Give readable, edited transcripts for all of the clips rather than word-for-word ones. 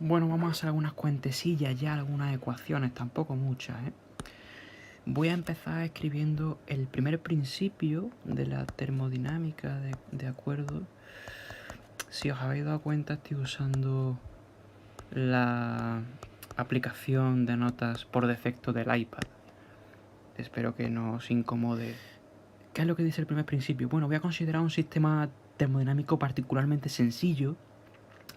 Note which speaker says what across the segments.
Speaker 1: Bueno, vamos a hacer algunas cuentecillas ya, algunas ecuaciones, tampoco muchas, ¿eh? Voy a empezar escribiendo el primer principio de la termodinámica, de acuerdo. Si os habéis dado cuenta, estoy usando la aplicación de notas por defecto del iPad. Espero que no os incomode. ¿Qué es lo que dice el primer principio? Bueno, voy a considerar un sistema termodinámico particularmente sencillo,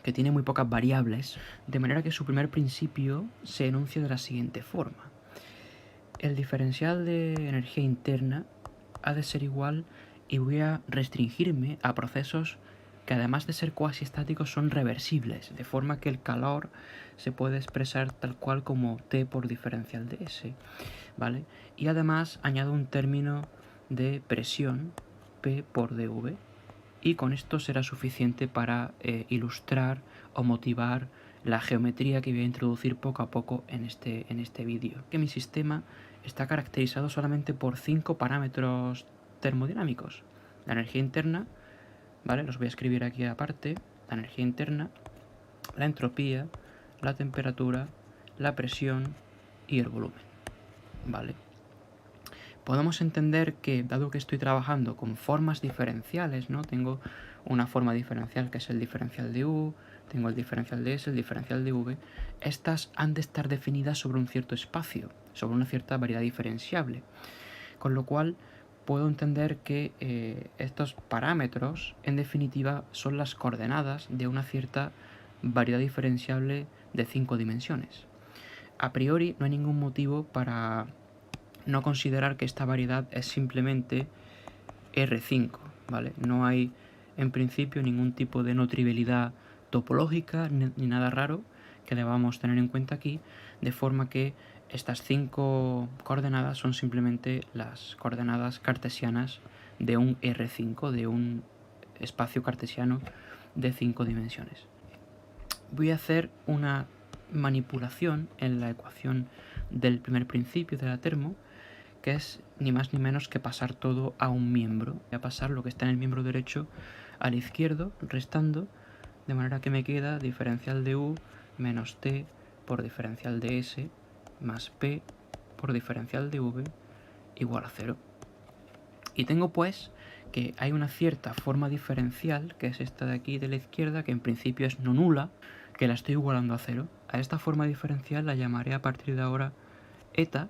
Speaker 1: que tiene muy pocas variables, de manera que su primer principio se enuncia de la siguiente forma. El diferencial de energía interna ha de ser igual, y voy a restringirme a procesos que, además de ser cuasi estáticos, son reversibles, de forma que el calor se puede expresar tal cual como T por diferencial de S, ¿vale? Y además añado un término de presión, P por dV, y con esto será suficiente para ilustrar o motivar la geometría que voy a introducir poco a poco en este vídeo. Que mi sistema está caracterizado solamente por 5 parámetros termodinámicos. La energía interna, ¿vale? Los voy a escribir aquí aparte. La energía interna, la entropía, la temperatura, la presión y el volumen, ¿vale? Podemos entender que, dado que estoy trabajando con formas diferenciales, ¿no? Tengo una forma diferencial que es el diferencial de U, tengo el diferencial de S, el diferencial de V. Estas han de estar definidas sobre un cierto espacio, sobre una cierta variedad diferenciable. Con lo cual, puedo entender que estos parámetros, en definitiva, son las coordenadas de una cierta variedad diferenciable de 5 dimensiones. A priori, no hay ningún motivo para no considerar que esta variedad es simplemente R5, ¿vale? No hay en principio ningún tipo de no trivialidad topológica ni nada raro que debamos tener en cuenta aquí, de forma que estas 5 coordenadas son simplemente las coordenadas cartesianas de un R5, de un espacio cartesiano de 5 dimensiones. Voy a hacer una manipulación en la ecuación del primer principio de la termo, que es ni más ni menos que pasar todo a un miembro. Voy a pasar lo que está en el miembro derecho al izquierdo, restando, de manera que me queda diferencial de U menos T por diferencial de S más P por diferencial de V igual a 0. Y tengo pues que hay una cierta forma diferencial, que es esta de aquí de la izquierda, que en principio es no nula, que la estoy igualando a 0. A esta forma diferencial la llamaré a partir de ahora eta,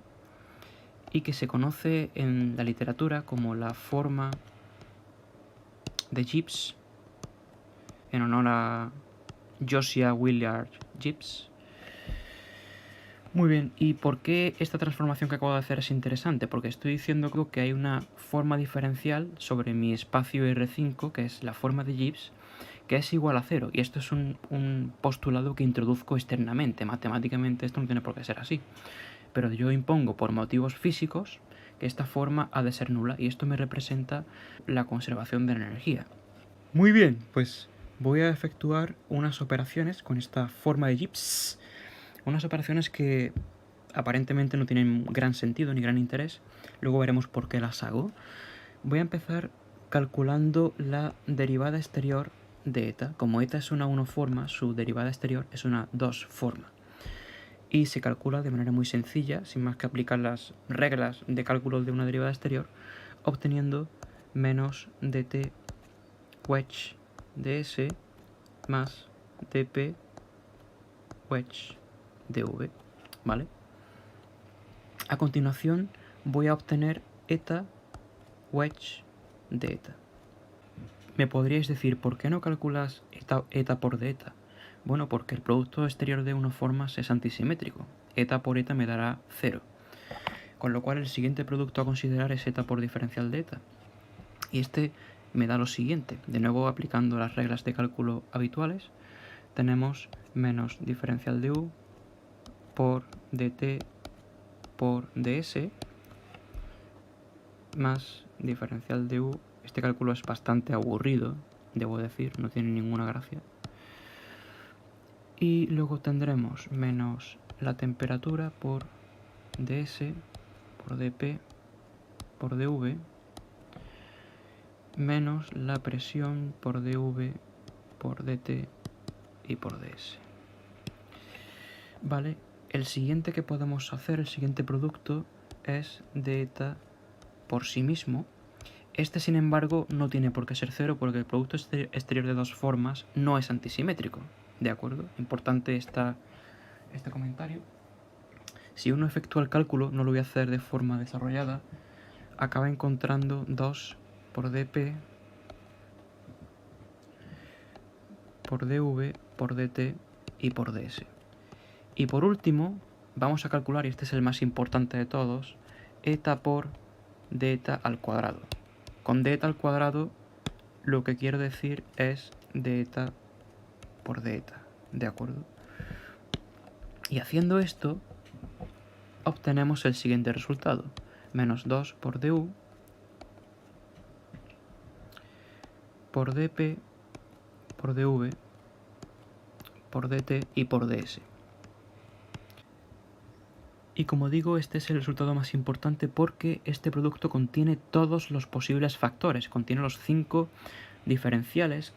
Speaker 1: y que se conoce en la literatura como la forma de Gibbs, en honor a Josiah Willard Gibbs. Muy bien, ¿y por qué esta transformación que acabo de hacer es interesante? Porque estoy diciendo que hay una forma diferencial sobre mi espacio R5, que es la forma de Gibbs, que es igual a 0. Y esto es un postulado que introduzco externamente. Matemáticamente esto no tiene por qué ser así. Pero yo impongo por motivos físicos que esta forma ha de ser nula, y esto me representa la conservación de la energía. Muy bien, pues voy a efectuar unas operaciones con esta forma de Gibbs, unas operaciones que aparentemente no tienen gran sentido ni gran interés, luego veremos por qué las hago. Voy a empezar calculando la derivada exterior de eta. Como eta es una 1 forma, su derivada exterior es una 2 forma. Y se calcula de manera muy sencilla, sin más que aplicar las reglas de cálculo de una derivada exterior, obteniendo menos dt wedge ds más dp wedge dv, ¿vale? A continuación voy a obtener eta wedge de eta. Me podríais decir, ¿por qué no calculas eta por deta? Bueno, porque el producto exterior de una formas es antisimétrico. Eta por eta me dará 0. Con lo cual el siguiente producto a considerar es eta por diferencial de eta. Y este me da lo siguiente. De nuevo, aplicando las reglas de cálculo habituales, tenemos menos diferencial de U por dt por ds más diferencial de U. Este cálculo es bastante aburrido, debo decir, no tiene ninguna gracia. Y luego tendremos menos la temperatura por ds por dp por dv menos la presión por dv por dt y por ds. Vale, el siguiente que podemos hacer, el siguiente producto, es de eta por sí mismo. Este, sin embargo, no tiene por qué ser cero porque el producto exterior de dos formas no es antisimétrico. ¿De acuerdo? Importante este comentario. Si uno efectúa el cálculo, no lo voy a hacer de forma desarrollada, acaba encontrando 2 por dp por dv por dt y por ds. Y por último, vamos a calcular, y este es el más importante de todos, eta por deta al cuadrado. Con deta al cuadrado lo que quiero decir es deta por deta, ¿de acuerdo? Y haciendo esto, obtenemos el siguiente resultado, menos 2 por du por dp por dv por dt y por ds. Y como digo, este es el resultado más importante porque este producto contiene todos los posibles factores, contiene los 5 diferenciales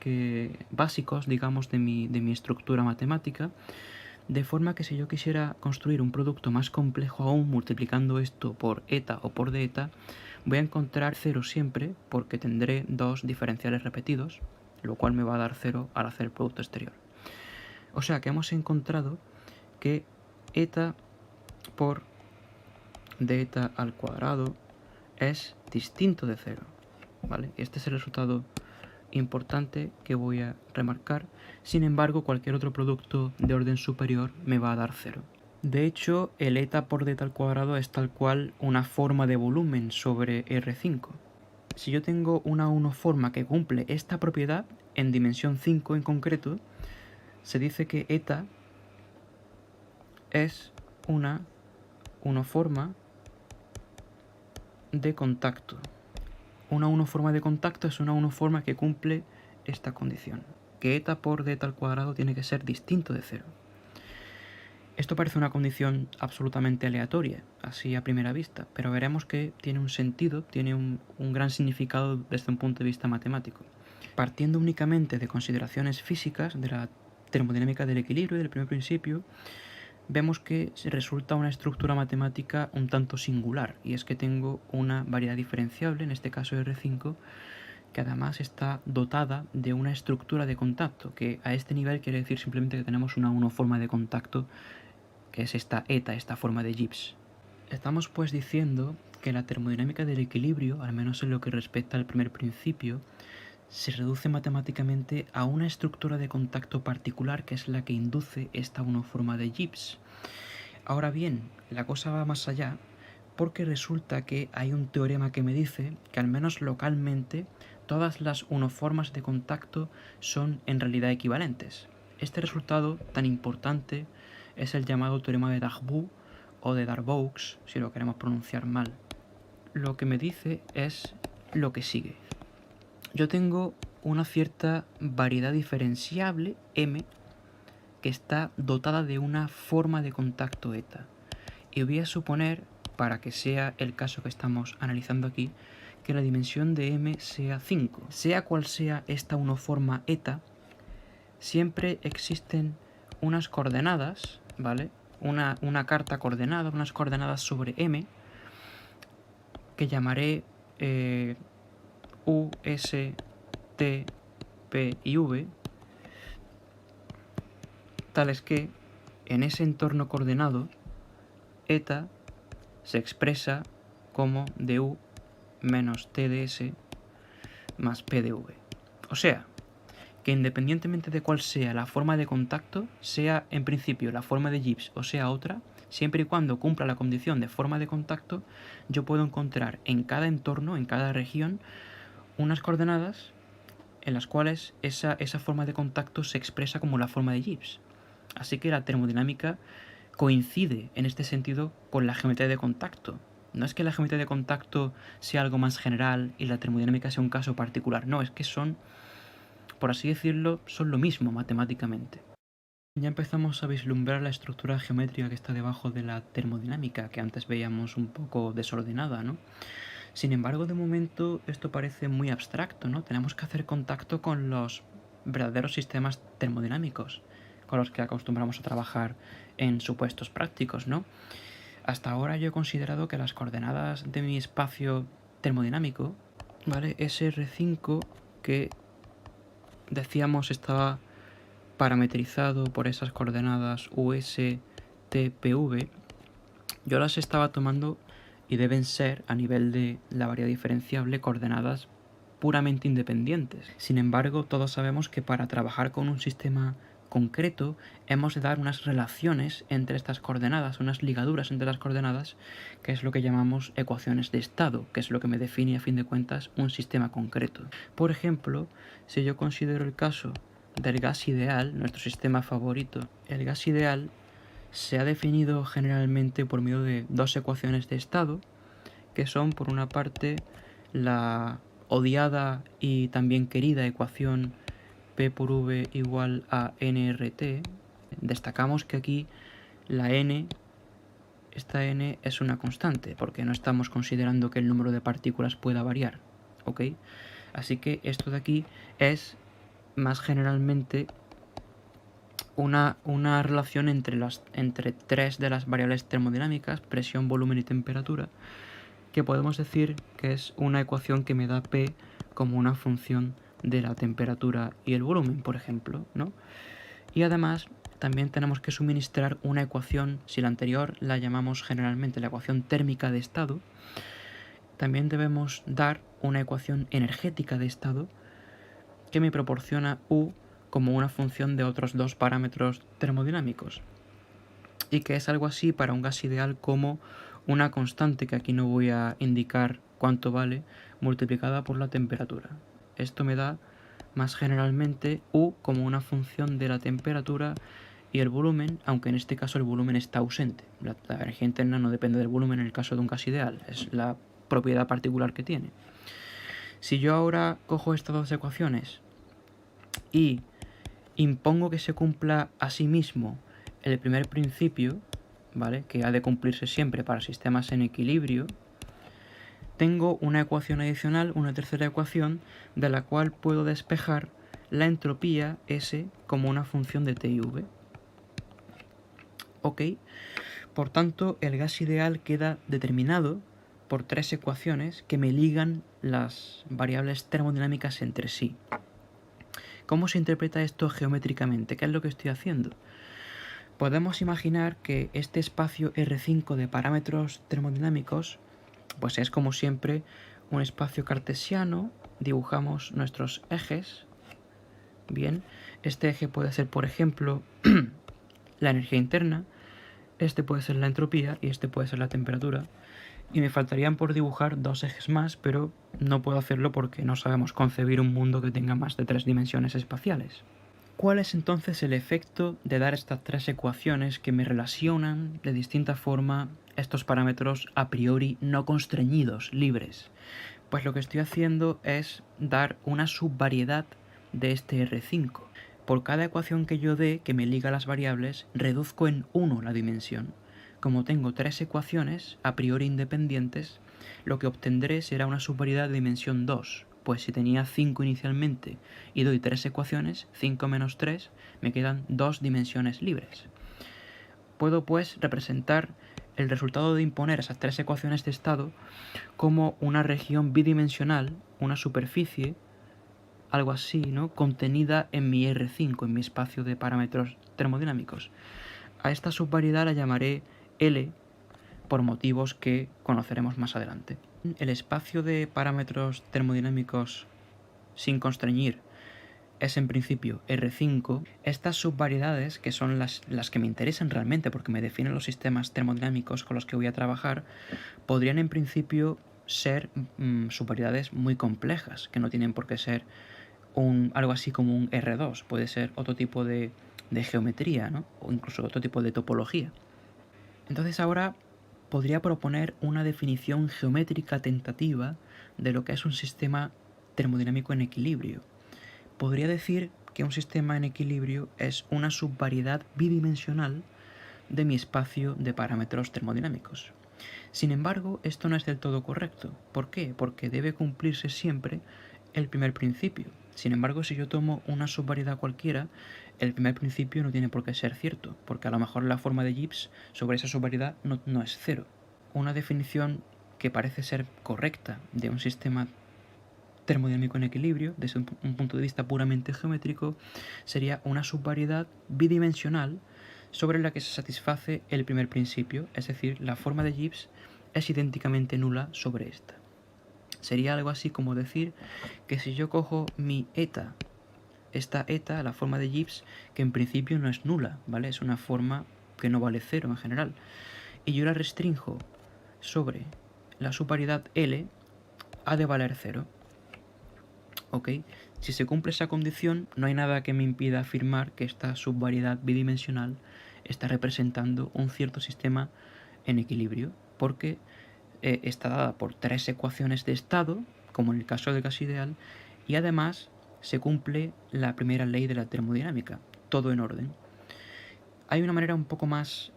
Speaker 1: básicos, digamos, de mi estructura matemática, de forma que si yo quisiera construir un producto más complejo aún multiplicando esto por eta o por deta, voy a encontrar 0 siempre porque tendré dos diferenciales repetidos, lo cual me va a dar 0 al hacer el producto exterior. O sea que hemos encontrado que eta por deta al cuadrado es distinto de 0, ¿vale? Este es el resultado importante que voy a remarcar. Sin embargo, cualquier otro producto de orden superior me va a dar 0. De hecho, el eta por deta al cuadrado es tal cual una forma de volumen sobre R5. Si yo tengo una unoforma que cumple esta propiedad, en dimensión 5 en concreto, se dice que eta es una unoforma de contacto. Una unoforma de contacto es una unoforma que cumple esta condición, que eta por deta al cuadrado tiene que ser distinto de 0. Esto parece una condición absolutamente aleatoria, así a primera vista, pero veremos que tiene un sentido, tiene un gran significado desde un punto de vista matemático. Partiendo únicamente de consideraciones físicas, de la termodinámica del equilibrio y del primer principio, vemos que resulta una estructura matemática un tanto singular, y es que tengo una variedad diferenciable, en este caso R5, que además está dotada de una estructura de contacto, que a este nivel quiere decir simplemente que tenemos una unoforma de contacto, que es esta eta, esta forma de Gibbs. Estamos pues diciendo que la termodinámica del equilibrio, al menos en lo que respecta al primer principio, se reduce matemáticamente a una estructura de contacto particular que es la que induce esta unoforma de Gibbs. Ahora bien, la cosa va más allá porque resulta que hay un teorema que me dice que al menos localmente todas las unoformas de contacto son en realidad equivalentes. Este resultado tan importante es el llamado teorema de Darboux o de Darboux, si lo queremos pronunciar mal. Lo que me dice es lo que sigue. Yo tengo una cierta variedad diferenciable, M, que está dotada de una forma de contacto eta. Y voy a suponer, para que sea el caso que estamos analizando aquí, que la dimensión de M sea 5. Sea cual sea esta unoforma eta, siempre existen unas coordenadas, ¿vale? Una carta coordenada, unas coordenadas sobre M, que llamaré U, S, T, P y V, tales que en ese entorno coordenado eta se expresa como du menos TDS más PDV. O sea, que independientemente de cuál sea la forma de contacto, sea en principio la forma de Gibbs o sea otra, siempre y cuando cumpla la condición de forma de contacto, yo puedo encontrar en cada entorno, en cada región, unas coordenadas en las cuales esa forma de contacto se expresa como la forma de Gibbs. Así que la termodinámica coincide en este sentido con la geometría de contacto. No es que la geometría de contacto sea algo más general y la termodinámica sea un caso particular, no, es que son, por así decirlo, son lo mismo matemáticamente. Ya empezamos a vislumbrar la estructura geométrica que está debajo de la termodinámica, que antes veíamos un poco desordenada, ¿no? Sin embargo, de momento esto parece muy abstracto, ¿no? Tenemos que hacer contacto con los verdaderos sistemas termodinámicos con los que acostumbramos a trabajar en supuestos prácticos, ¿no? Hasta ahora yo he considerado que las coordenadas de mi espacio termodinámico, ¿vale? Ese R5 que decíamos estaba parametrizado por esas coordenadas USTPV, yo las estaba tomando y deben ser, a nivel de la variedad diferenciable, coordenadas puramente independientes. Sin embargo, todos sabemos que para trabajar con un sistema concreto hemos de dar unas relaciones entre estas coordenadas, unas ligaduras entre las coordenadas, que es lo que llamamos ecuaciones de estado, que es lo que me define a fin de cuentas un sistema concreto. Por ejemplo, si yo considero el caso del gas ideal, nuestro sistema favorito, el gas ideal se ha definido generalmente por medio de dos ecuaciones de estado, que son, por una parte, la odiada y también querida ecuación P por V igual a nRT. Destacamos que aquí la n, esta n es una constante, porque no estamos considerando que el número de partículas pueda variar, ¿ok? Así que esto de aquí es más generalmente una relación entre tres de las variables termodinámicas, presión, volumen y temperatura, que podemos decir que es una ecuación que me da P como una función de la temperatura y el volumen, por ejemplo, ¿no? Y además también tenemos que suministrar una ecuación, si la anterior la llamamos generalmente la ecuación térmica de estado, también debemos dar una ecuación energética de estado que me proporciona U como una función de otros dos parámetros termodinámicos, y que es algo así para un gas ideal como una constante, que aquí no voy a indicar cuánto vale, multiplicada por la temperatura. Esto me da más generalmente U como una función de la temperatura y el volumen, aunque en este caso el volumen está ausente. La energía interna no depende del volumen en el caso de un gas ideal, es la propiedad particular que tiene. Si yo ahora cojo estas dos ecuaciones y impongo que se cumpla a sí mismo el primer principio, ¿vale?, que ha de cumplirse siempre para sistemas en equilibrio, tengo una ecuación adicional, una tercera ecuación, de la cual puedo despejar la entropía S como una función de T y V. ¿Ok? Por tanto, el gas ideal queda determinado por tres ecuaciones que me ligan las variables termodinámicas entre sí. ¿Cómo se interpreta esto geométricamente? ¿Qué es lo que estoy haciendo? Podemos imaginar que este espacio R5 de parámetros termodinámicos pues es, como siempre, un espacio cartesiano. Dibujamos nuestros ejes. Bien, este eje puede ser, por ejemplo, la energía interna, este puede ser la entropía y este puede ser la temperatura. Y me faltarían por dibujar dos ejes más, pero no puedo hacerlo porque no sabemos concebir un mundo que tenga más de 3 dimensiones espaciales. ¿Cuál es entonces el efecto de dar estas tres ecuaciones que me relacionan de distinta forma estos parámetros a priori no constreñidos, libres? Pues lo que estoy haciendo es dar una subvariedad de este R5. Por cada ecuación que yo dé que me liga las variables, reduzco en 1 la dimensión. Como tengo tres ecuaciones a priori independientes, lo que obtendré será una subvariedad de dimensión 2. Pues si tenía 5 inicialmente y doy tres ecuaciones, 5 menos 3, me quedan 2 dimensiones libres. Puedo pues representar el resultado de imponer esas tres ecuaciones de estado como una región bidimensional, una superficie, algo así, ¿no?, contenida en mi R5, en mi espacio de parámetros termodinámicos. A esta subvariedad la llamaré L, por motivos que conoceremos más adelante. El espacio de parámetros termodinámicos sin constreñir es en principio R5. Estas subvariedades, que son las que me interesan realmente porque me definen los sistemas termodinámicos con los que voy a trabajar, podrían en principio ser subvariedades muy complejas, que no tienen por qué ser algo así como un R2, puede ser otro tipo de geometría, ¿no?, o incluso otro tipo de topología. Entonces ahora podría proponer una definición geométrica tentativa de lo que es un sistema termodinámico en equilibrio. Podría decir que un sistema en equilibrio es una subvariedad bidimensional de mi espacio de parámetros termodinámicos. Sin embargo, esto no es del todo correcto. ¿Por qué? Porque debe cumplirse siempre el primer principio. Sin embargo, si yo tomo una subvariedad cualquiera, el primer principio no tiene por qué ser cierto, porque a lo mejor la forma de Gibbs sobre esa subvariedad no es cero. Una definición que parece ser correcta de un sistema termodinámico en equilibrio, desde un punto de vista puramente geométrico, sería una subvariedad bidimensional sobre la que se satisface el primer principio, es decir, la forma de Gibbs es idénticamente nula sobre esta. Sería algo así como decir que si yo cojo mi eta, esta eta, la forma de Gibbs, que en principio no es nula, ¿vale? Es una forma que no vale cero en general, y yo la restrinjo sobre la subvariedad L, ha de valer cero. ¿Ok? Si se cumple esa condición, no hay nada que me impida afirmar que esta subvariedad bidimensional está representando un cierto sistema en equilibrio, porque está dada por 3 ecuaciones de estado, como en el caso del gas ideal, y además se cumple la primera ley de la termodinámica, todo en orden. Hay una manera un poco más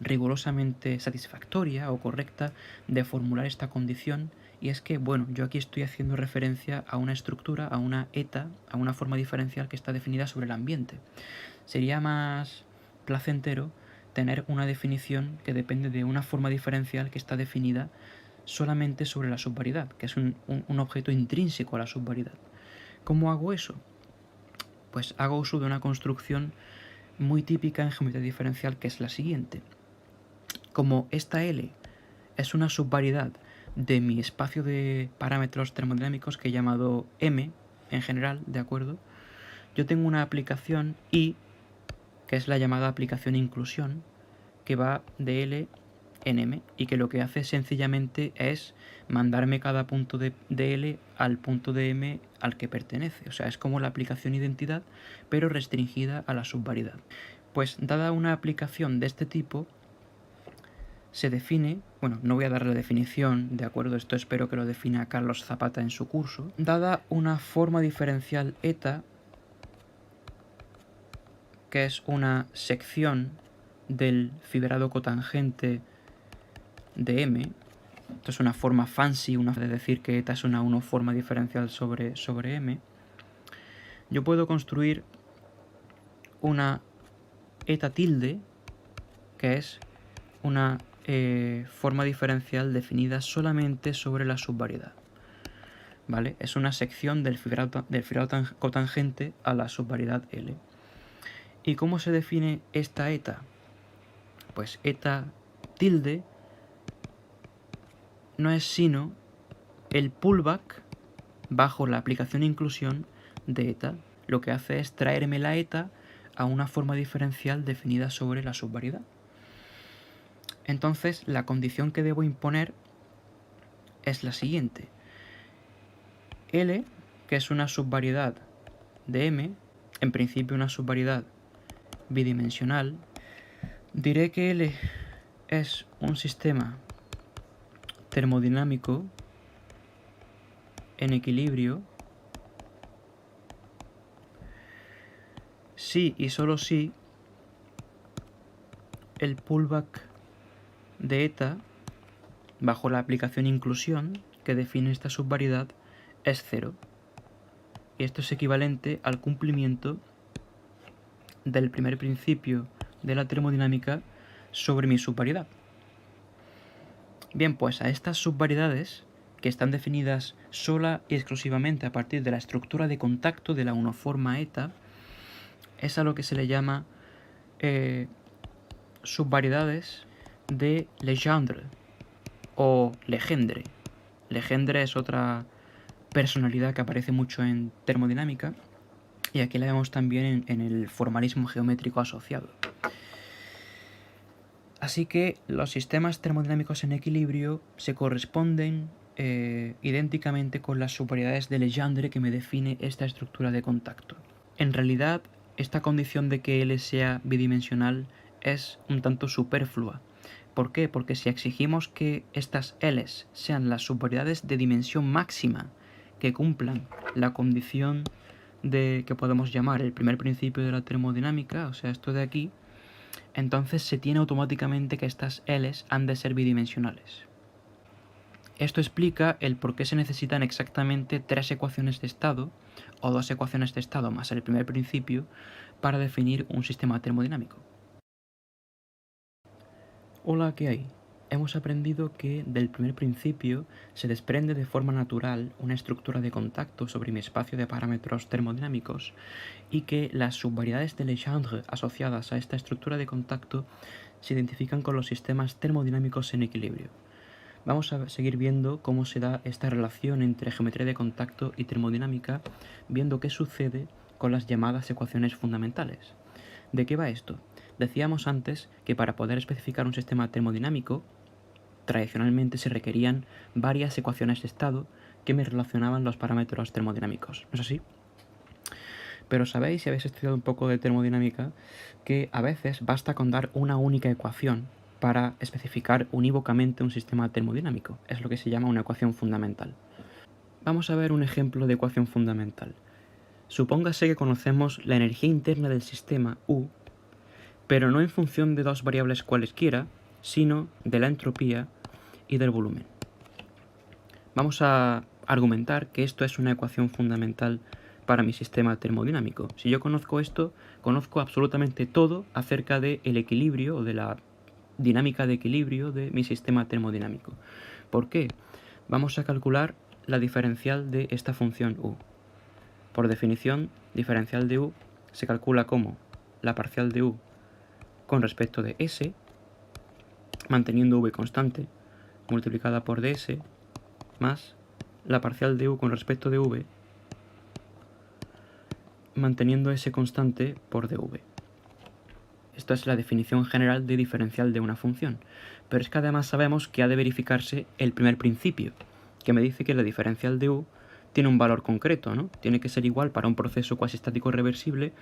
Speaker 1: rigurosamente satisfactoria o correcta de formular esta condición, y es que, bueno, yo aquí estoy haciendo referencia a una estructura, a una eta, a una forma diferencial que está definida sobre el ambiente. Sería más placentero tener una definición que depende de una forma diferencial que está definida solamente sobre la subvariedad, que es un objeto intrínseco a la subvariedad. ¿Cómo hago eso? Pues hago uso de una construcción muy típica en geometría diferencial, que es la siguiente. Como esta L es una subvariedad de mi espacio de parámetros termodinámicos que he llamado M en general, ¿de acuerdo? Yo tengo una aplicación I, que es la llamada aplicación inclusión, que va de L en M y que lo que hace sencillamente es mandarme cada punto de L al punto de M al que pertenece. O sea, es como la aplicación identidad, pero restringida a la subvariedad. Pues dada una aplicación de este tipo, se define, bueno, no voy a dar la definición, de acuerdo, esto espero que lo defina Carlos Zapata en su curso, dada una forma diferencial eta, que es una sección del fibrado cotangente de M. Esto es una forma fancy, una de decir que eta es una forma diferencial sobre M. Yo puedo construir una eta tilde, que es una forma diferencial definida solamente sobre la subvariedad. ¿Vale? Es una sección del fibrado cotangente a la subvariedad L. ¿Y cómo se define esta eta? Pues eta tilde no es sino el pullback bajo la aplicación inclusión de eta. Lo que hace es traerme la eta a una forma diferencial definida sobre la subvariedad. Entonces, la condición que debo imponer es la siguiente. L, que es una subvariedad de M, en principio una subvariedad bidimensional, diré que L es un sistema termodinámico en equilibrio si y solo si el pullback de eta bajo la aplicación inclusión que define esta subvariedad es cero. Y esto es equivalente al cumplimiento del primer principio de la termodinámica sobre mi subvariedad. Bien, pues a estas subvariedades, que están definidas sola y exclusivamente a partir de la estructura de contacto de la unoforma eta, es a lo que se le llama subvariedades de Legendre o Legendre. Legendre es otra personalidad que aparece mucho en termodinámica y aquí la vemos también en el formalismo geométrico asociado. Así que los sistemas termodinámicos en equilibrio se corresponden idénticamente con las subvariedades de Legendre que me define esta estructura de contacto. En realidad, esta condición de que L sea bidimensional es un tanto superflua. ¿Por qué? Porque si exigimos que estas L's sean las subvariedades de dimensión máxima que cumplan la condición de que podemos llamar el primer principio de la termodinámica, o sea, esto de aquí, entonces se tiene automáticamente que estas L's han de ser bidimensionales. Esto explica el por qué se necesitan exactamente 3 ecuaciones de estado, o 2 ecuaciones de estado más el primer principio, para definir un sistema termodinámico. Hola, ¿qué hay? Hemos aprendido que del primer principio se desprende de forma natural una estructura de contacto sobre mi espacio de parámetros termodinámicos y que las subvariedades de Legendre asociadas a esta estructura de contacto se identifican con los sistemas termodinámicos en equilibrio. Vamos a seguir viendo cómo se da esta relación entre geometría de contacto y termodinámica, viendo qué sucede con las llamadas ecuaciones fundamentales. ¿De qué va esto? Decíamos antes que para poder especificar un sistema termodinámico, tradicionalmente se requerían varias ecuaciones de estado que me relacionaban los parámetros termodinámicos. ¿No es así? Pero sabéis, si habéis estudiado un poco de termodinámica, que a veces basta con dar una única ecuación para especificar unívocamente un sistema termodinámico. Es lo que se llama una ecuación fundamental. Vamos a ver un ejemplo de ecuación fundamental. Supóngase que conocemos la energía interna del sistema U, pero no en función de dos variables cualesquiera, sino de la entropía y del volumen. Vamos a argumentar que esto es una ecuación fundamental para mi sistema termodinámico. Si yo conozco esto, conozco absolutamente todo acerca del equilibrio o de la dinámica de equilibrio de mi sistema termodinámico. ¿Por qué? Vamos a calcular la diferencial de esta función u. Por definición, diferencial de u se calcula como la parcial de u con respecto de s, manteniendo v constante, multiplicada por ds, más la parcial de u con respecto de v, manteniendo s constante por dv. Esta es la definición general de diferencial de una función, pero es que además sabemos que ha de verificarse el primer principio, que me dice que la diferencial de u tiene un valor concreto, ¿no? Tiene que ser igual para un proceso cuasi estático reversible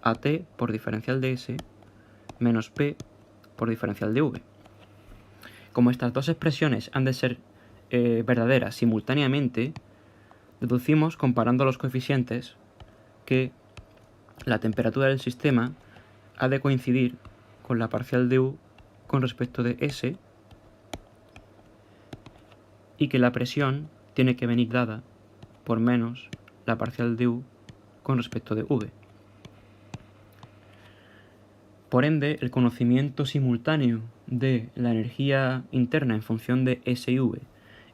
Speaker 1: a t por diferencial de s menos p por diferencial de v. Como estas dos expresiones han de ser verdaderas simultáneamente, deducimos, comparando los coeficientes, que la temperatura del sistema ha de coincidir con la parcial de u con respecto de s y que la presión tiene que venir dada por menos la parcial de u con respecto de v. Por ende, el conocimiento simultáneo de la energía interna en función de S y V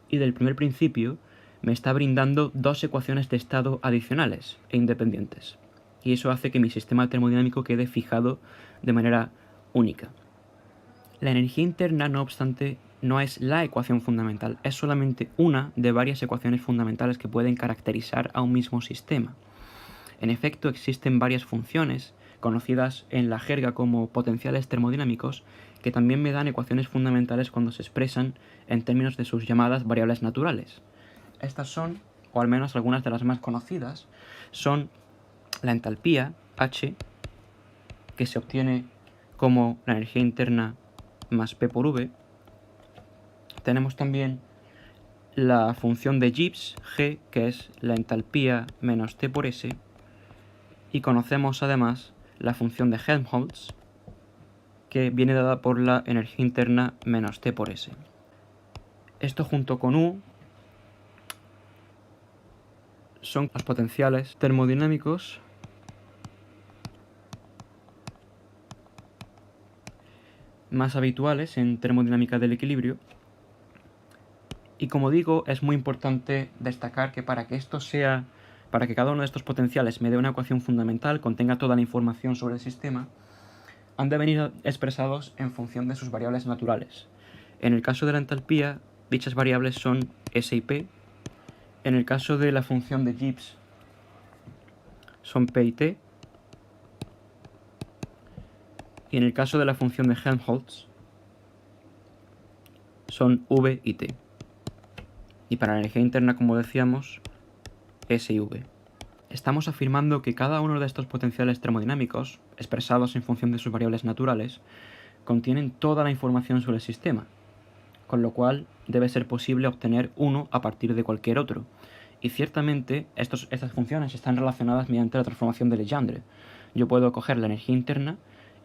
Speaker 1: y del primer principio me está brindando dos ecuaciones de estado adicionales e independientes. Y eso hace que mi sistema termodinámico quede fijado de manera única. La energía interna, no obstante, no es la ecuación fundamental, es solamente una de varias ecuaciones fundamentales que pueden caracterizar a un mismo sistema. En efecto, existen varias funciones conocidas en la jerga como potenciales termodinámicos, que también me dan ecuaciones fundamentales cuando se expresan en términos de sus llamadas variables naturales. Estas son, o al menos algunas de las más conocidas, son la entalpía, H, que se obtiene como la energía interna más P por V. Tenemos también la función de Gibbs, G, que es la entalpía menos T por S. Y conocemos además la función de Helmholtz, que viene dada por la energía interna menos T por S. Esto junto con U son los potenciales termodinámicos más habituales en termodinámica del equilibrio. Y como digo, es muy importante destacar que para que cada uno de estos potenciales me dé una ecuación fundamental, contenga toda la información sobre el sistema, han de venir expresados en función de sus variables naturales. En el caso de la entalpía, dichas variables son S y P. En el caso de la función de Gibbs, son P y T. Y en el caso de la función de Helmholtz, son V y T. Y para la energía interna, como decíamos, S y V. Estamos afirmando que cada uno de estos potenciales termodinámicos, expresados en función de sus variables naturales, contienen toda la información sobre el sistema, con lo cual debe ser posible obtener uno a partir de cualquier otro. Y ciertamente estas funciones están relacionadas mediante la transformación de Legendre. Yo puedo coger la energía interna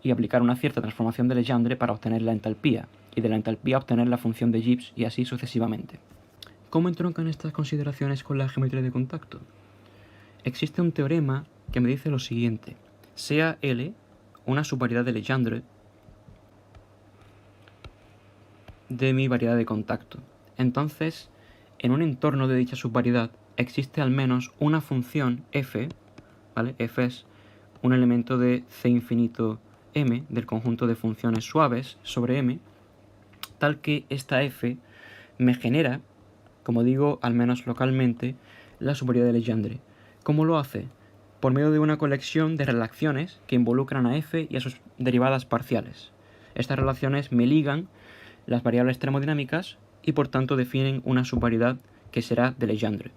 Speaker 1: y aplicar una cierta transformación de Legendre para obtener la entalpía, y de la entalpía obtener la función de Gibbs y así sucesivamente. ¿Cómo entroncan estas consideraciones con la geometría de contacto? Existe un teorema que me dice lo siguiente. sea L una subvariedad de Legendre de mi variedad de contacto. Entonces, en un entorno de dicha subvariedad existe al menos una función f, ¿vale? F es un elemento de C infinito m del conjunto de funciones suaves sobre m, tal que esta f me genera, como digo, al menos localmente, la subvariedad de Legendre. ¿Cómo lo hace? Por medio de una colección de relaciones que involucran a f y a sus derivadas parciales. Estas relaciones me ligan las variables termodinámicas y por tanto definen una subvariedad que será de Legendre.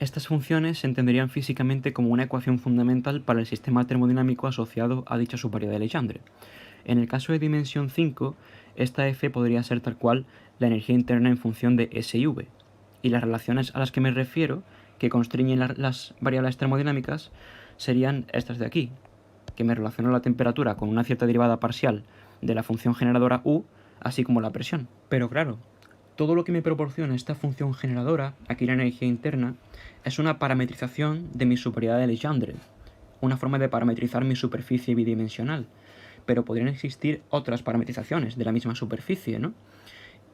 Speaker 1: Estas funciones se entenderían físicamente como una ecuación fundamental para el sistema termodinámico asociado a dicha subvariedad de Legendre. En el caso de dimensión 5, esta f podría ser tal cual la energía interna en función de S y V. Y las relaciones a las que me refiero, que constriñen las variables termodinámicas, serían estas de aquí, que me relacionan la temperatura con una cierta derivada parcial de la función generadora U, así como la presión. Pero claro, todo lo que me proporciona esta función generadora, aquí la energía interna, es una parametrización de mi subvariedad de Legendre, una forma de parametrizar mi superficie bidimensional. Pero podrían existir otras parametrizaciones de la misma superficie, ¿no?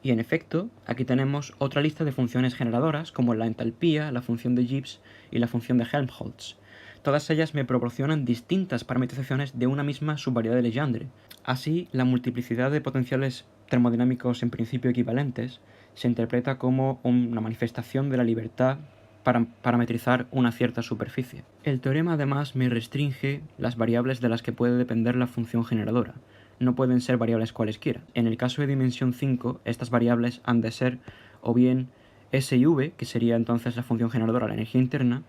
Speaker 1: Y en efecto, aquí tenemos otra lista de funciones generadoras, como la entalpía, la función de Gibbs y la función de Helmholtz. Todas ellas me proporcionan distintas parametrizaciones de una misma subvariedad de Legendre. Así, la multiplicidad de potenciales termodinámicos en principio equivalentes se interpreta como una manifestación de la libertad para parametrizar una cierta superficie. El teorema además me restringe las variables de las que puede depender la función generadora. No pueden ser variables cualesquiera. En el caso de dimensión 5, estas variables han de ser o bien S y V, que sería entonces la función generadora, la energía interna,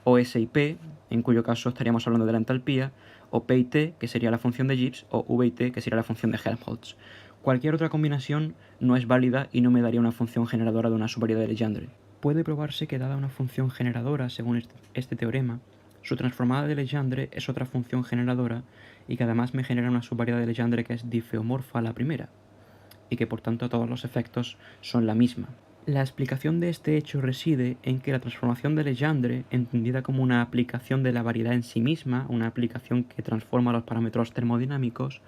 Speaker 1: o S y P, en cuyo caso estaríamos hablando de la entalpía, o P y T, que sería la función de Gibbs, o V y T, que sería la función de Helmholtz. Cualquier otra combinación no es válida y no me daría una función generadora de una subvariedad de Legendre. Puede probarse que dada una función generadora, según este teorema, su transformada de Legendre es otra función generadora y que además me genera una subvariedad de Legendre que es difeomorfa a la primera, y que por tanto todos los efectos son la misma. La explicación de este hecho reside en que la transformación de Legendre, entendida como una aplicación de la variedad en sí misma, una aplicación que transforma los parámetros termodinámicos,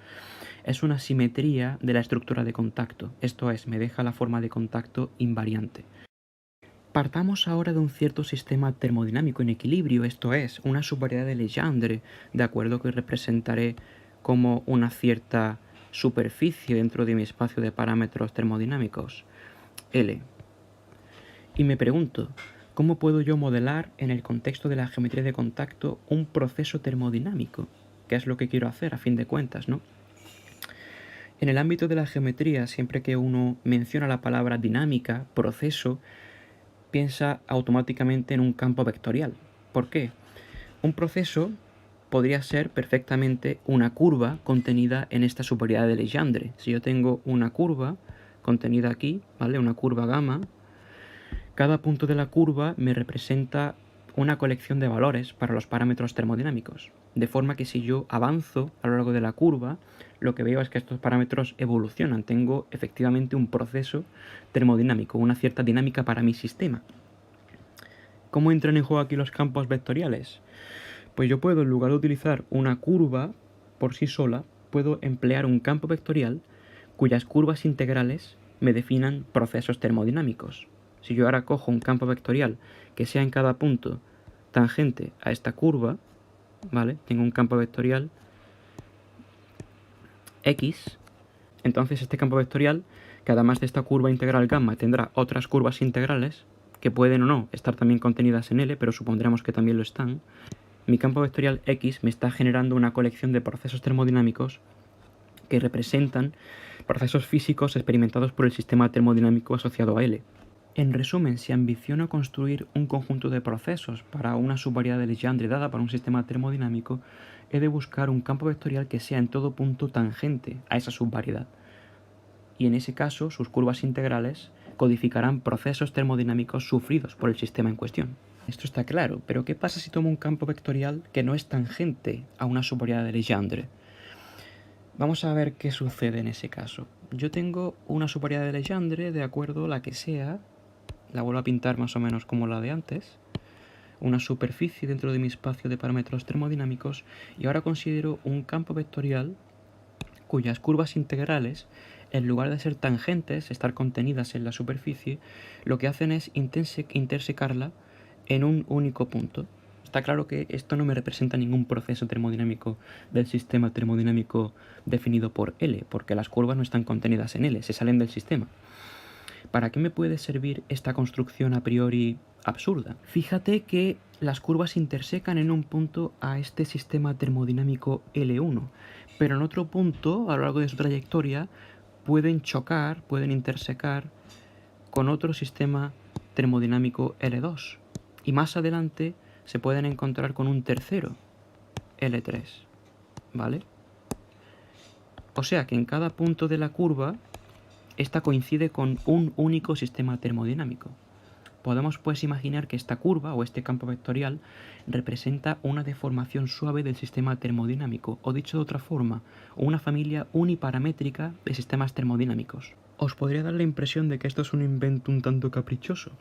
Speaker 1: es una simetría de la estructura de contacto, esto es, me deja la forma de contacto invariante. Partamos ahora de un cierto sistema termodinámico en equilibrio, esto es, una subvariedad de Legendre, de acuerdo que representaré como una cierta superficie dentro de mi espacio de parámetros termodinámicos, L. Y me pregunto, ¿cómo puedo yo modelar en el contexto de la geometría de contacto un proceso termodinámico? Que es lo que quiero hacer a fin de cuentas, ¿no? En el ámbito de la geometría, siempre que uno menciona la palabra dinámica, proceso, piensa automáticamente en un campo vectorial. ¿Por qué? Un proceso podría ser perfectamente una curva contenida en esta subvariedad de Legendre. Si yo tengo una curva contenida aquí, ¿vale? Una curva gamma, cada punto de la curva me representa una colección de valores para los parámetros termodinámicos. De forma que si yo avanzo a lo largo de la curva, lo que veo es que estos parámetros evolucionan. Tengo efectivamente un proceso termodinámico, una cierta dinámica para mi sistema. ¿Cómo entran en juego aquí los campos vectoriales? Pues yo puedo, en lugar de utilizar una curva por sí sola, puedo emplear un campo vectorial cuyas curvas integrales me definan procesos termodinámicos. Si yo ahora cojo un campo vectorial que sea en cada punto tangente a esta curva, ¿vale? Tengo un campo vectorial X, entonces este campo vectorial, que además de esta curva integral gamma tendrá otras curvas integrales, que pueden o no estar también contenidas en L, pero supondremos que también lo están, mi campo vectorial X me está generando una colección de procesos termodinámicos que representan procesos físicos experimentados por el sistema termodinámico asociado a L. En resumen, si ambiciono construir un conjunto de procesos para una subvariedad de Legendre dada para un sistema termodinámico, he de buscar un campo vectorial que sea en todo punto tangente a esa subvariedad. Y en ese caso, sus curvas integrales codificarán procesos termodinámicos sufridos por el sistema en cuestión. Esto está claro, pero ¿qué pasa si tomo un campo vectorial que no es tangente a una subvariedad de Legendre? Vamos a ver qué sucede en ese caso. Yo tengo una subvariedad de Legendre, de acuerdo, la que sea, la vuelvo a pintar más o menos como la de antes, una superficie dentro de mi espacio de parámetros termodinámicos y ahora considero un campo vectorial cuyas curvas integrales, en lugar de ser tangentes, estar contenidas en la superficie, lo que hacen es intersecarla en un único punto. Está claro que esto no me representa ningún proceso termodinámico del sistema termodinámico definido por L, porque las curvas no están contenidas en L, se salen del sistema. ¿Para qué me puede servir esta construcción a priori absurda? Fíjate que las curvas intersecan en un punto a este sistema termodinámico L1, pero en otro punto, a lo largo de su trayectoria, pueden chocar, pueden intersecar con otro sistema termodinámico L2. Y más adelante se pueden encontrar con un tercero, L3, ¿vale? O sea que en cada punto de la curva, esta coincide con un único sistema termodinámico. Podemos pues imaginar que esta curva o este campo vectorial representa una deformación suave del sistema termodinámico, o dicho de otra forma, una familia uniparamétrica de sistemas termodinámicos. Os podría dar la impresión de que esto es un invento un tanto caprichoso,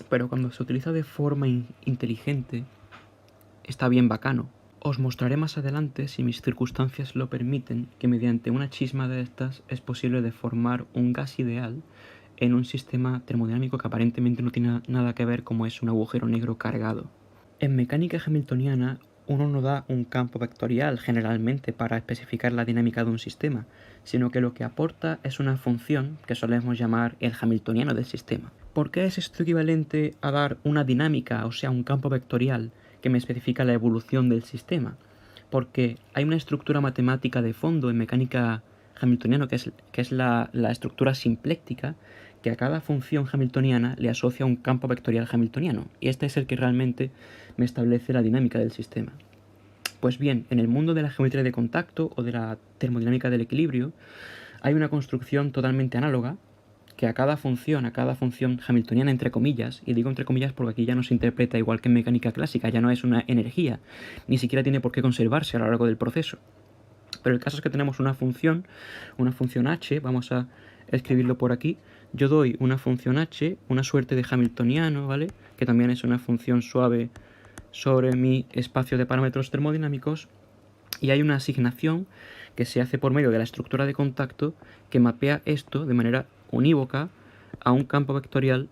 Speaker 1: pero cuando se utiliza de forma inteligente, está bien bacano. Os mostraré más adelante, si mis circunstancias lo permiten, que mediante una chisma de estas es posible deformar un gas ideal en un sistema termodinámico que aparentemente no tiene nada que ver, como es un agujero negro cargado. En mecánica hamiltoniana, uno no da un campo vectorial generalmente para especificar la dinámica de un sistema, sino que lo que aporta es una función que solemos llamar el hamiltoniano del sistema. ¿Por qué es esto equivalente a dar una dinámica, o sea, un campo vectorial que me especifica la evolución del sistema? Porque hay una estructura matemática de fondo en mecánica hamiltoniana, que es la estructura simpléctica, que a cada función hamiltoniana le asocia un campo vectorial hamiltoniano, y este es el que realmente me establece la dinámica del sistema. Pues bien, en el mundo de la geometría de contacto o de la termodinámica del equilibrio, hay una construcción totalmente análoga que a cada función hamiltoniana, entre comillas, y digo entre comillas porque aquí ya no se interpreta igual que en mecánica clásica, ya no es una energía, ni siquiera tiene por qué conservarse a lo largo del proceso. Pero el caso es que tenemos una función h, vamos a escribirlo por aquí. Yo doy una función h, una suerte de hamiltoniano, ¿vale? Que también es una función suave sobre mi espacio de parámetros termodinámicos, y hay una asignación que se hace por medio de la estructura de contacto que mapea esto de manera unívoca a un campo vectorial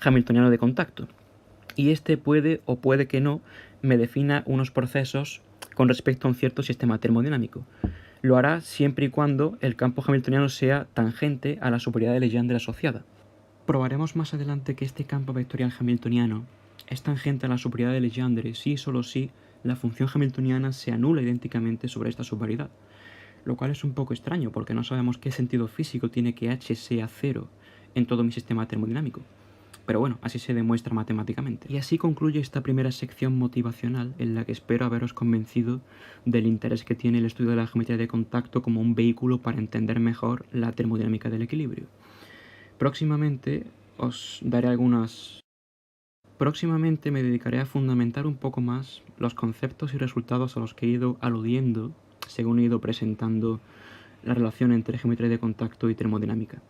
Speaker 1: hamiltoniano de contacto. Y este puede o puede que no me defina unos procesos con respecto a un cierto sistema termodinámico. Lo hará siempre y cuando el campo hamiltoniano sea tangente a la superioridad de Legendre asociada. Probaremos más adelante que este campo vectorial hamiltoniano es tangente a la superioridad de Legendre si y solo si la función hamiltoniana se anula idénticamente sobre esta superioridad, lo cual es un poco extraño porque no sabemos qué sentido físico tiene que h sea cero en todo mi sistema termodinámico. Pero bueno, así se demuestra matemáticamente. Y así concluye esta primera sección motivacional, en la que espero haberos convencido del interés que tiene el estudio de la geometría de contacto como un vehículo para entender mejor la termodinámica del equilibrio. Próximamente me dedicaré a fundamentar un poco más los conceptos y resultados a los que he ido aludiendo según he ido presentando la relación entre geometría de contacto y termodinámica.